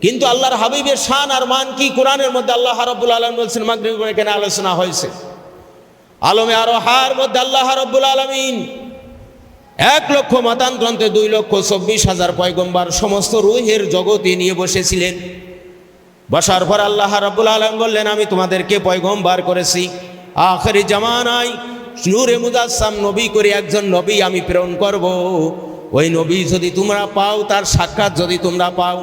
কিন্তু আল্লাহর হাবিবের শান আর মান কি কোরআনের মধ্যে আল্লাহ রাব্বুল আলামিন বলছেন, মাগরিবের এখানে আলোচনা হয়েছে। আলমে আরোহার মধ্যে আল্লাহ রাব্বুল আলামিন 1,00,000 মতান্তরে 2,24,000 পয়গম্বর সমস্ত রূহের জগতে নিয়ে বসেছিলেন। বসার পর আল্লাহ রাব্বুল আলামিন বললেন, আমি তোমাদেরকে পয়গম্বর করেছি, আখিরি জামানায় নূরে মুজাসসাম নবী করে একজন নবী আমি প্রেরণ করব। ওই নবী যদি তোমরা পাও, তার সাক্ষাৎ যদি তোমরা পাও,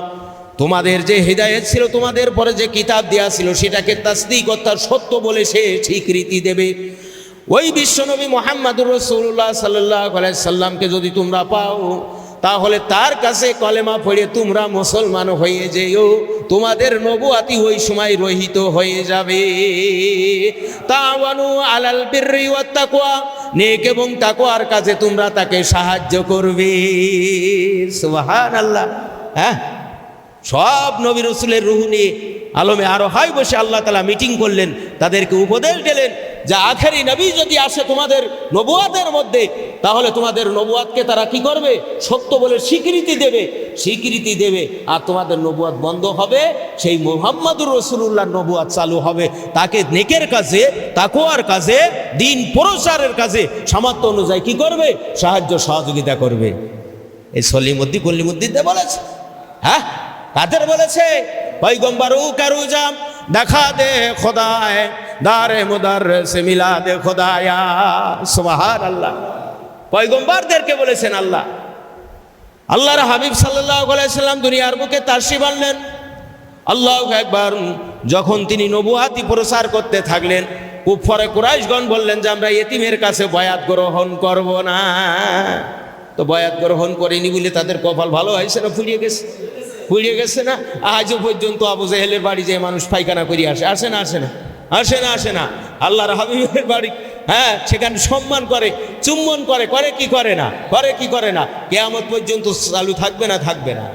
তোমাদের যে হিদায়াত ছিল, তোমাদের পরে যে কিতাব দেয়া ছিল, সেটাকে তাসদীক অর্থাৎ সত্য বলে সে স্বীকৃতি দেবে। ওই বিশ্বনবী মুহাম্মদুর রাসূলুল্লাহ সাল্লাল্লাহু আলাইহি সাল্লামকে যদি তোমরা পাও, তাহলে তার কাছে কলেমা পড়ে তোমরা মুসলমান হয়ে যেও, তোমাদের নবুয়াতি ওই সময় রহিত হয়ে যাবে। তাওয়ানু আলাল বিররি ওয়াত তাকওয়া, নেক এবং তাকওয়ার কাজে তোমরা তাকে সাহায্য করবে। সুবহানাল্লাহ। হ্যাঁ, সব নবী রাসূলের রূহ নিয়ে আলমে আরোহায় বসে আল্লাহ তাআলা মিটিং করলেন, তাদেরকে উপদেশ দিলেন যে আখেরি নবী যদি আসে তোমাদের নবুয়াতের মধ্যে, তাহলে তোমাদের নবুয়াতকে তারা কি করবে? সত্য বলে স্বীকৃতি দেবে। আর তোমাদের নবুয়াত বন্ধ হবে, সেই মুহাম্মদুর রাসূলুল্লাহর নবুয়াত চালু হবে। তাকে নেকের কাজে, তাকওয়ার কাজে, দিন প্রচারের কাজে সামর্থ্য অনুযায়ী কি করবে? সাহায্য সহযোগিতা করবে। এই সলিমুদ্দিন কলিমুদ্দিন বলেছে। হ্যাঁ, কাদের বলেছে? পয়গম্বরু কারুজাম দেখা দে খোদায়, দারে মুদাররিস মিলা দে খোদায়া। সুবহানাল্লাহ। পয়গম্বরদেরকে বলেছেন আল্লাহ। আল্লাহর হাবিব সাল্লাল্লাহু আলাইহি সাল্লাম দুনিয়ার বুকে তাশরীফ আনলেন। আল্লাহু আকবার। যখন তিনি নবুয়াতি প্রচার করতে থাকলেন, কুফারে কুরাইশগণ বললেন যে আমরা ইতিমের কাছে বয়াত গ্রহণ করব না। তো বয়াত গ্রহণ করেনি বলে তাদের কপাল ভালো হয়েছে না পুড়িয়ে গেছে না? আজও পর্যন্ত আবু জেহেলের বাড়ি যে মানুষ পায়খানা করে আসে না। আল্লাহর হাবিবের বাড়ি, হ্যাঁ, সেখানে সম্মান করে, চুম্বন করে কি করে না, কিয়ামত পর্যন্ত চালু থাকবে না?